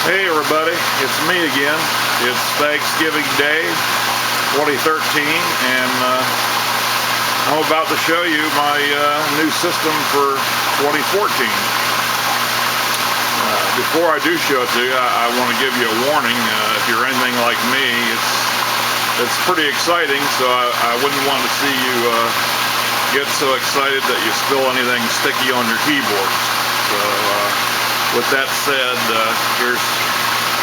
Hey everybody, it's me again. It's Thanksgiving Day 2013 and I'm about to show you my new system for 2014. Before I do show it to you, I want to give you a warning. If you're anything like me, it's pretty exciting, so I wouldn't want to see you get so excited that you spill anything sticky on your keyboard. So with that said,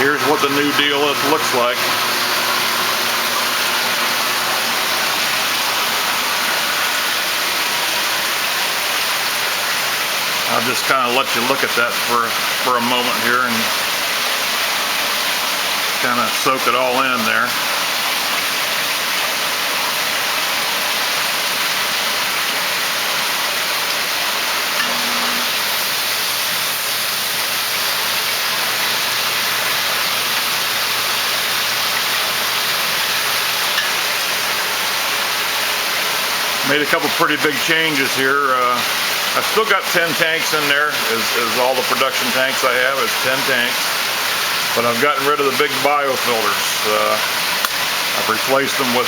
here's what the new deal looks like. I'll just kind of let you look at that for a moment here and kind of soak it all in there. Made a couple pretty big changes here. I've still got 10 tanks in there, as all the production tanks I have is 10 tanks. But I've gotten rid of the big biofilters. I've replaced them with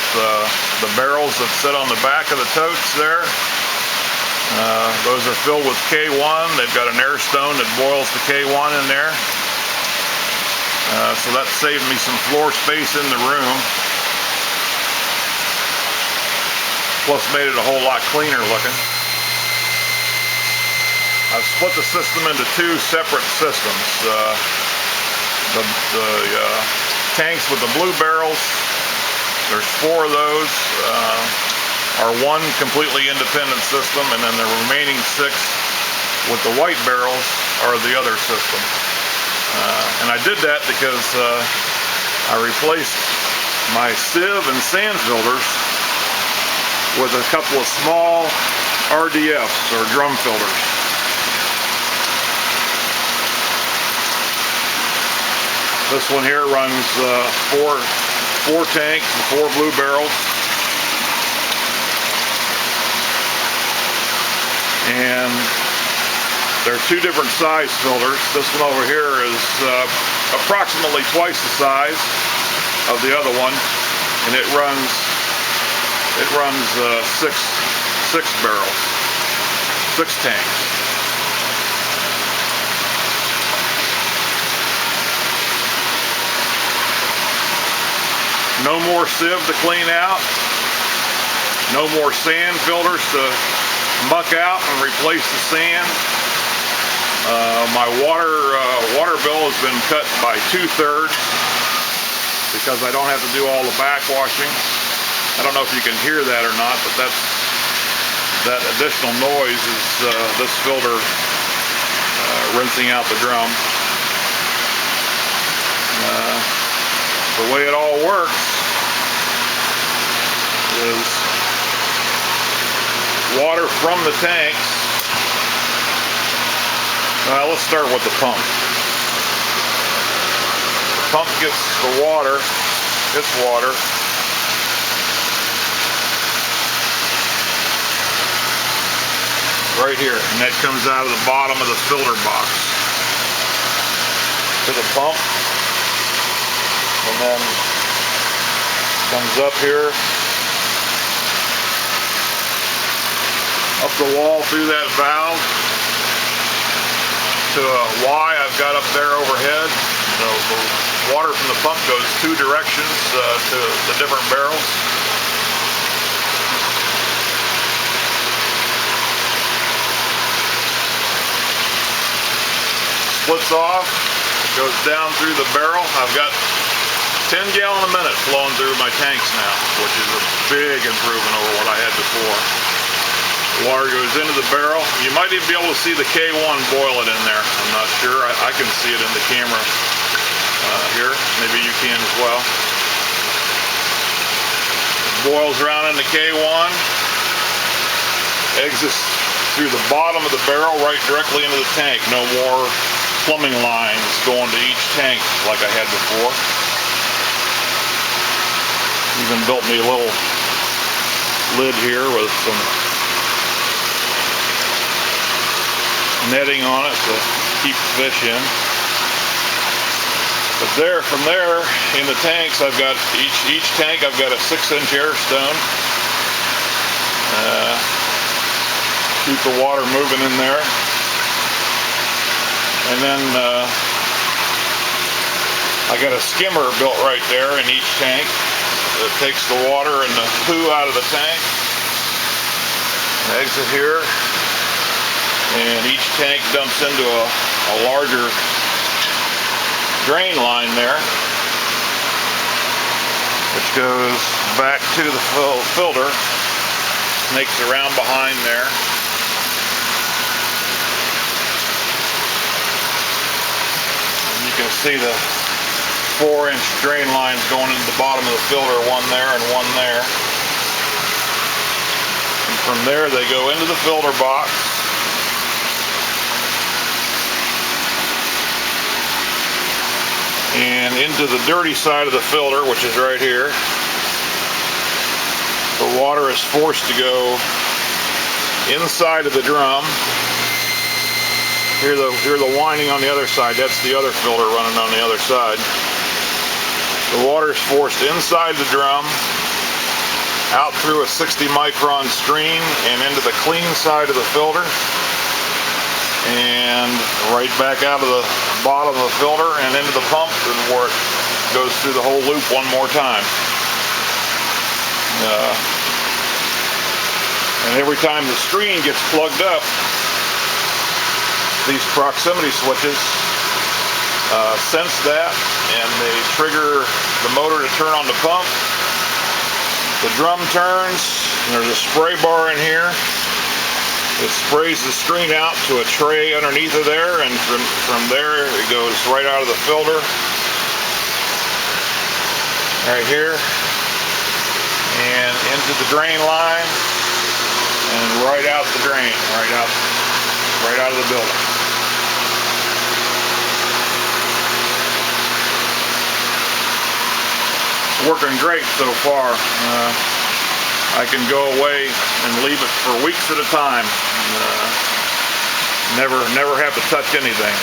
the barrels that sit on the back of the totes there. Those are filled with K1. They've got an air stone that boils the K1 in there. So that saved me some floor space in the room. Plus made it a whole lot cleaner looking. I've split the system into two separate systems. The tanks with the blue barrels, there's 4 of those, are one completely independent system, and then the remaining 6 with the white barrels are the other system. And I did that because I replaced my sieve and sand filters with a couple of small RDFs, or drum filters. This one here runs four tanks and 4 blue barrels. And they're 2 different size filters. This one over here is approximately twice the size of the other one, and it runs 6 barrels, 6 tanks. No more sieve to clean out, no more sand filters to muck out and replace the sand. My water bill has been cut by 2/3 because I don't have to do all the backwashing. I don't know if you can hear that or not, but that additional noise is this filter rinsing out the drum. The way it all works is water from the tanks. Let's start with the pump. The pump gets the water, its water, right here, and that comes out of the bottom of the filter box to the pump, and then comes up here, up the wall through that valve to a Y I've got up there overhead. So the water from the pump goes 2 directions to the different barrels. Splits off, goes down through the barrel. I've got 10 gallons a minute flowing through my tanks now, which is a big improvement over what I had before. The water goes into the barrel. You might even be able to see the K1 boil it in there. I'm not sure. I can see it in the camera here. Maybe you can as well. It boils around in the K1. Exits through the bottom of the barrel right directly into the tank. No more plumbing lines going to each tank like I had before. Even built me a little lid here with some netting on it to keep the fish in. But there, from there, in the tanks, I've got each tank, I've got a 6-inch air stone. Keep the water moving in there. And then I got a skimmer built right there in each tank that takes the water and the poo out of the tank. An exit here. And each tank dumps into a larger drain line there, which goes back to the filter, snakes around behind there. And you can see the 4-inch drain lines going into the bottom of the filter, one there and one there. And from there they go into the filter box. And into the dirty side of the filter, which is right here. The water is forced to go inside of the drum. Hear the whining on the other side. That's the other filter running on the other side. The water is forced inside the drum, out through a 60 micron stream and into the clean side of the filter, and right back out of the bottom of the filter and into the pump, and where it goes through the whole loop one more time. And every time the screen gets plugged up, these proximity switches sense that, and they trigger the motor to turn on the pump. The drum turns, and there's a spray bar in here. It sprays the screen out to a tray underneath of there, and from there it goes right out of the filter, right here, and into the drain line, and right out the drain, right out of the building. It's working great so far. I can go away and leave it for weeks at a time. Never have to touch anything.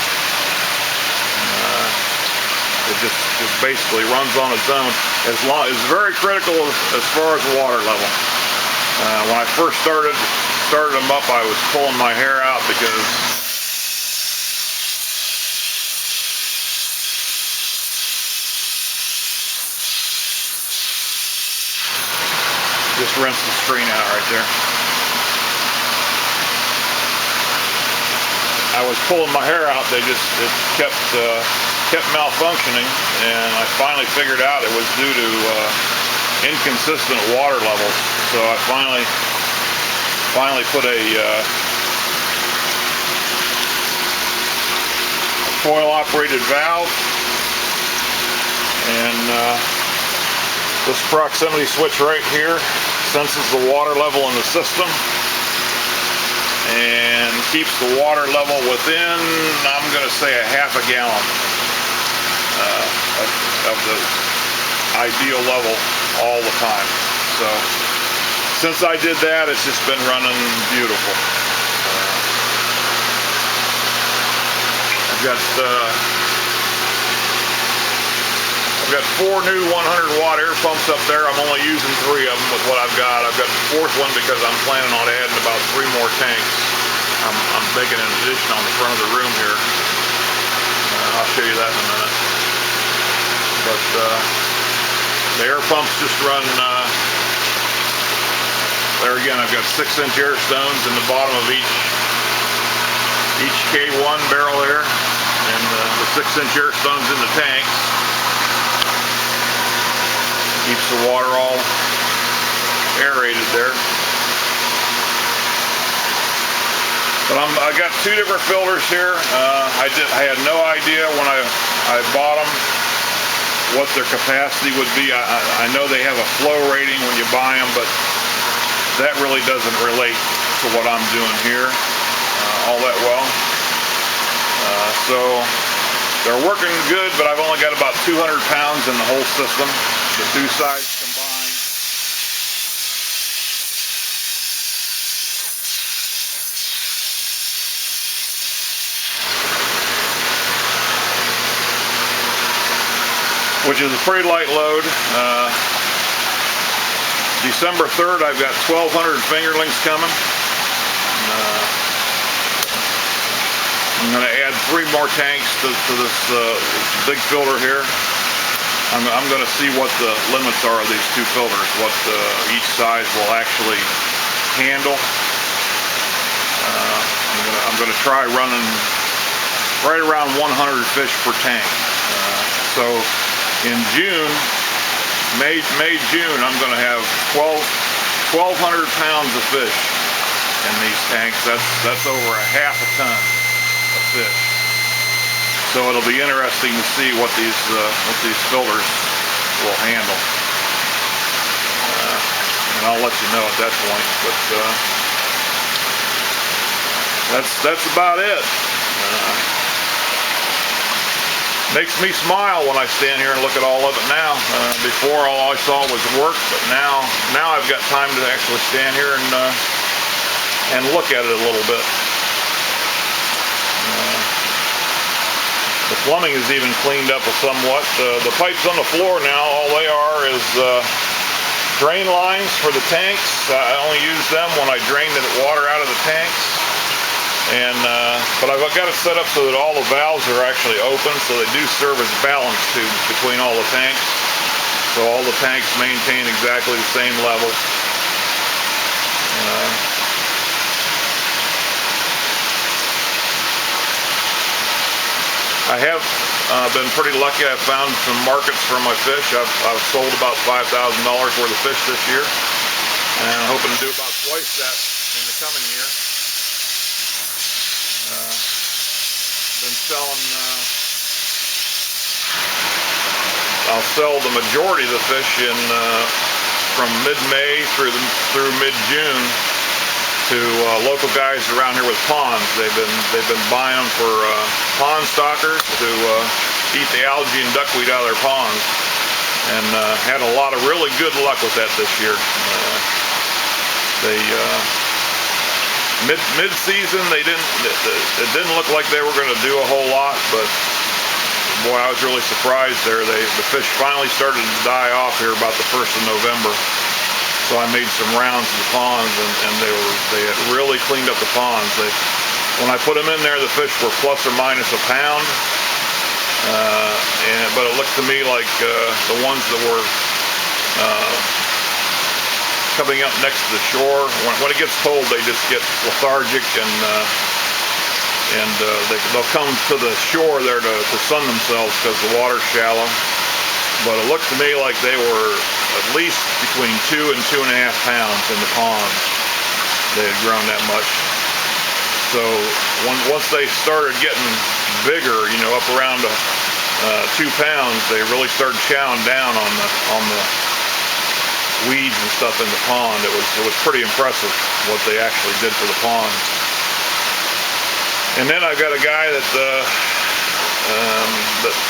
It just basically runs on its own. It's very critical as far as water level. When I first started them up, I was pulling my hair out because just rinse the screen out right there. I was pulling my hair out. It kept malfunctioning, and I finally figured out it was due to inconsistent water levels. So I finally put a coil-operated valve, and this proximity switch right here senses the water level in the system and keeps the water level within, I'm going to say, a half a gallon of the ideal level all the time. So since I did that, it's just been running beautiful. I've got 4 new 100-watt air pumps up there. I'm only using 3 of them with what I've got. I've got the 4th one because I'm planning on adding about 3 more tanks. I'm making an addition on the front of the room here. I'll show you that in a minute. But the air pumps just run, there again, I've got 6-inch air stones in the bottom of each K1 barrel there, and the 6-inch air stones in the tanks. Keeps the water all aerated there. But I got 2 different filters here. I had no idea when I bought them what their capacity would be. I know they have a flow rating when you buy them, but that really doesn't relate to what I'm doing here all that well. So they're working good, but I've only got about 200 pounds in the whole system, the 2 sides combined. which is a pretty light load. December 3rd, I've got 1,200 fingerlings coming. I'm going to add 3 more tanks to this big filter here. I'm going to see what the limits are of these 2 filters, what each size will actually handle. I'm going to try running right around 100 fish per tank. So in June, May, June, I'm going to have 1,200 pounds of fish in these tanks. That's over a half a ton of fish. So it'll be interesting to see what these filters will handle. And I'll let you know at that point. But that's about it. Makes me smile when I stand here and look at all of it now. Before all I saw was work, but now I've got time to actually stand here and look at it a little bit. The plumbing is even cleaned up somewhat. The pipes on the floor now, all they are is drain lines for the tanks. I only use them when I drain the water out of the tanks. But I've got it set up so that all the valves are actually open, so they do serve as balance tubes between all the tanks. So all the tanks maintain exactly the same level. I have been pretty lucky. I've found some markets for my fish. I've sold about $5,000 worth of fish this year, and I'm hoping to do about twice that in the coming year. Been selling. I'll sell the majority of the fish in from mid-May through mid-June to local guys around here with ponds. They've been buying them for pond stockers to eat the algae and duckweed out of their ponds, and had a lot of really good luck with that this year. Mid-season, it didn't look like they were going to do a whole lot, but boy, I was really surprised there. The fish finally started to die off here about the 1st of November. So I made some rounds of the ponds, and they had really cleaned up the ponds. When I put them in there, the fish were plus or minus a pound. But it looked to me like the ones that were coming up next to the shore, when it gets cold, they just get lethargic, and they'll come to the shore there to sun themselves because the water's shallow. But it looked to me like they were at least between 2 and 2.5 pounds in the pond. They had grown that much. So once they started getting bigger, up around 2 pounds, they really started chowing down on the weeds and stuff in the pond. It was pretty impressive what they actually did for the pond. And then I've got a guy that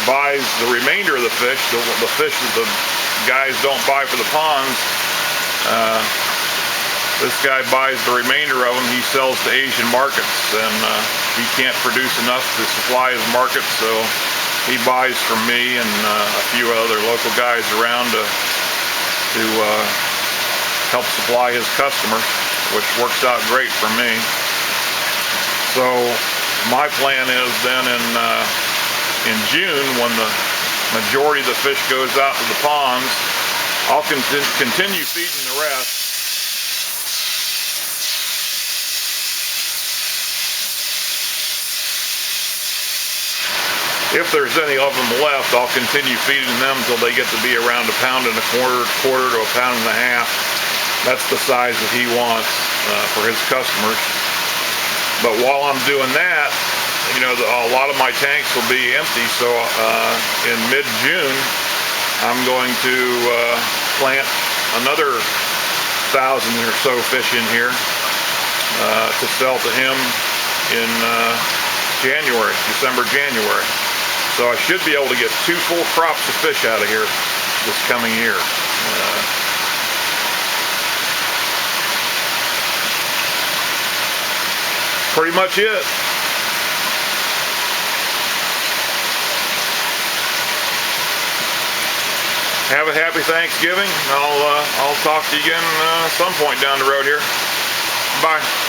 buys the remainder of the fish, the fish that the guys don't buy for the ponds. This guy buys the remainder of them. He sells to Asian markets, and he can't produce enough to supply his market, so he buys from me and a few other local guys around to help supply his customers, which works out great for me. So my plan is then in June, when the majority of the fish goes out to the ponds, I'll continue feeding the rest. If there's any of them left, I'll continue feeding them until they get to be around 1.25 pounds to 1.5 pounds. That's the size that he wants for his customers. But while I'm doing that, a lot of my tanks will be empty, so in mid-June, I'm going to plant another 1,000 or so fish in here to sell to him in December, January. So I should be able to get 2 full crops of fish out of here this coming year. Pretty much it. have a happy Thanksgiving. I'll talk to you again some point down the road here. Bye.